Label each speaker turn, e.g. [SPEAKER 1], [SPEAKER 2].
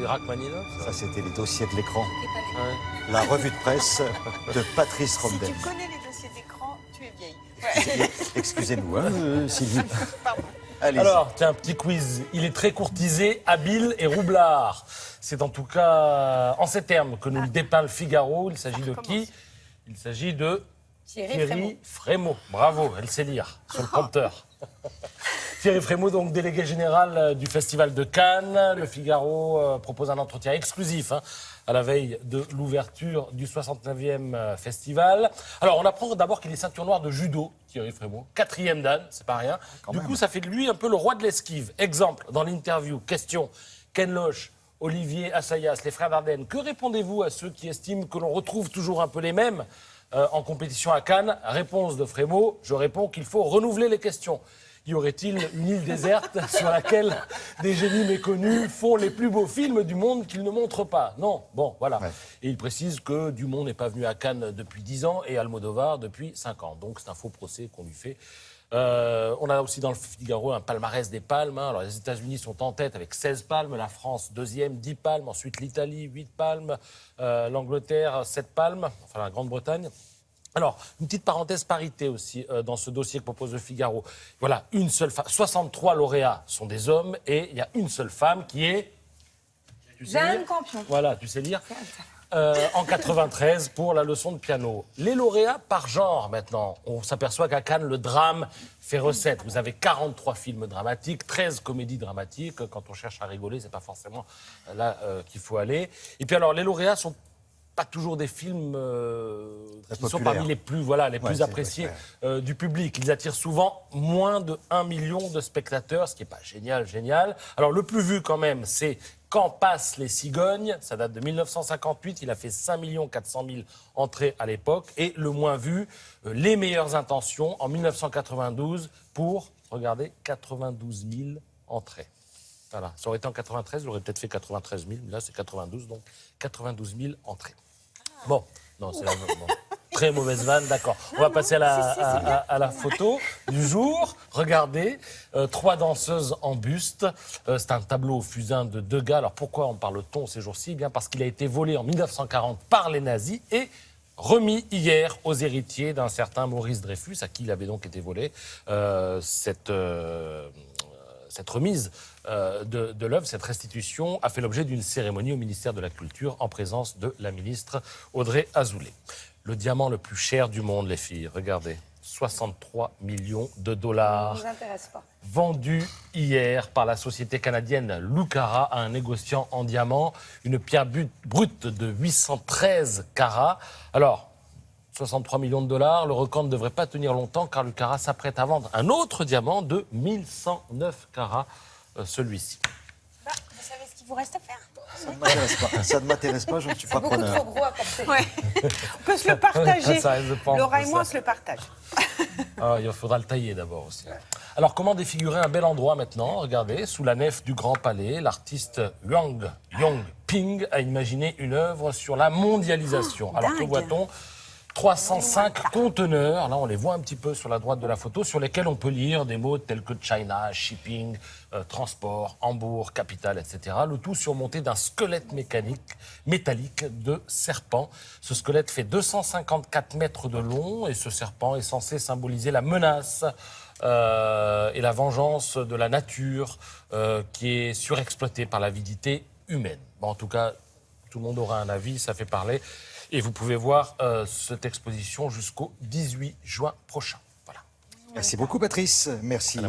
[SPEAKER 1] Rachmaninoff.
[SPEAKER 2] Ça, c'était les dossiers de l'écran.
[SPEAKER 1] Ouais.
[SPEAKER 2] La revue de presse de Patrice Romden.
[SPEAKER 3] Si tu connais les dossiers d'écran, tu es vieille. Ouais.
[SPEAKER 2] Excusez-nous, hein, Sylvie.
[SPEAKER 3] Pardon.
[SPEAKER 2] Allez-y.
[SPEAKER 1] Alors, tiens, un petit quiz. Il est très courtisé, habile et roublard. C'est en tout cas en ces termes que nous le dépeint le Figaro. Il s'agit de qui? Il s'agit de Thierry Frémaux. Bravo, elle sait lire sur le prompteur. Thierry Frémaux, donc délégué général du Festival de Cannes. Le Figaro propose un entretien exclusif à la veille de l'ouverture du 69e festival. Alors, on apprend d'abord qu'il est ceinture noire de judo, Thierry Frémaux. 4e dan, c'est pas rien. Du coup, ça fait de lui un peu le roi de l'esquive. Exemple, dans l'interview, question, Ken Loach, Olivier Assayas, les frères Dardenne, que répondez-vous à ceux qui estiment que l'on retrouve toujours un peu les mêmes en compétition à Cannes? Réponse de Frémaux, je réponds qu'il faut renouveler les questions. Y aurait-il une île déserte sur laquelle des génies méconnus font les plus beaux films du monde qu'ils ne montrent pas? Non, bon, voilà. Ouais. Et il précise que Dumont n'est pas venu à Cannes depuis 10 ans et Almodovar depuis 5 ans. Donc c'est un faux procès qu'on lui fait. On a aussi dans le Figaro un palmarès des palmes. Alors les États-Unis sont en tête avec 16 palmes, la France deuxième, 10 palmes, ensuite l'Italie, 8 palmes, l'Angleterre, 7 palmes, enfin la Grande-Bretagne. Alors, une petite parenthèse parité aussi dans ce dossier que propose le Figaro. Voilà, une seule femme. 63 lauréats sont des hommes et il y a une seule femme qui est...
[SPEAKER 4] Jeanne Campion.
[SPEAKER 1] Voilà, tu sais lire. En 93 pour la leçon de piano. Les lauréats par genre maintenant. On s'aperçoit qu'à Cannes, le drame fait recette. Vous avez 43 films dramatiques, 13 comédies dramatiques. Quand on cherche à rigoler, c'est pas forcément là qu'il faut aller. Et puis alors, les lauréats sont pas toujours des films qui sont parmi les plus, plus appréciés du public. Ils attirent souvent moins de 1 million de spectateurs, ce qui n'est pas génial. Alors, le plus vu quand même, c'est Quand passent les cigognes. Ça date de 1958. Il a fait 5 400 000 entrées à l'époque. Et le moins vu, Les meilleures intentions, en 1992, pour, regardez, 92 000 entrées. Voilà. Ça aurait été en 93, j'aurais peut-être fait 93 000. Là, c'est 92, donc 92 000 entrées. Bon, non, c'est très mauvaise vanne, d'accord. On va passer à la photo du jour. Regardez, 3 danseuses en buste. C'est un tableau au fusain de Degas. Alors pourquoi en parle-t-on ces jours-ci? Bien parce qu'il a été volé en 1940 par les nazis et remis hier aux héritiers d'un certain Maurice Dreyfus, à qui il avait donc été volé. Cette remise de l'œuvre, cette restitution, a fait l'objet d'une cérémonie au ministère de la Culture en présence de la ministre Audrey Azoulay. Le diamant le plus cher du monde, les filles, regardez, 63 millions de dollars.
[SPEAKER 4] Ça ne nous intéresse pas.
[SPEAKER 1] Vendu hier par la société canadienne Lucara à un négociant en diamant, une pierre brute de 813 carats. Alors, 63 millions de dollars, le record ne devrait pas tenir longtemps car Lucara s'apprête à vendre un autre diamant de 1109 carats, celui-ci.
[SPEAKER 3] Vous savez ce qu'il vous reste à faire?
[SPEAKER 2] Ça ne m'intéresse pas. Ça ne m'intéresse pas, je ne suis pas
[SPEAKER 4] Beaucoup
[SPEAKER 2] preneur.
[SPEAKER 4] trop gros à porter.
[SPEAKER 3] Ouais. On peut se le partager.
[SPEAKER 1] Ça reste de pendre,
[SPEAKER 3] Laura et
[SPEAKER 1] c'est
[SPEAKER 3] moi, on
[SPEAKER 1] ça.
[SPEAKER 3] se le partage.
[SPEAKER 1] Ah, il faudra le tailler d'abord aussi. Alors, comment défigurer un bel endroit maintenant? Regardez, sous la nef du Grand Palais, l'artiste Huang Yongping a imaginé une œuvre sur la mondialisation. Alors, que voit-on? 305 conteneurs, là on les voit un petit peu sur la droite de la photo, sur lesquels on peut lire des mots tels que China, shipping, transport, Hambourg, capitale, etc. Le tout surmonté d'un squelette métallique de serpent. Ce squelette fait 254 mètres de long et ce serpent est censé symboliser la menace et la vengeance de la nature qui est surexploitée par l'avidité humaine. Bon, en tout cas, tout le monde aura un avis, ça fait parler. Et vous pouvez voir cette exposition jusqu'au 18 juin prochain. Voilà.
[SPEAKER 2] Merci beaucoup, Patrice. Merci.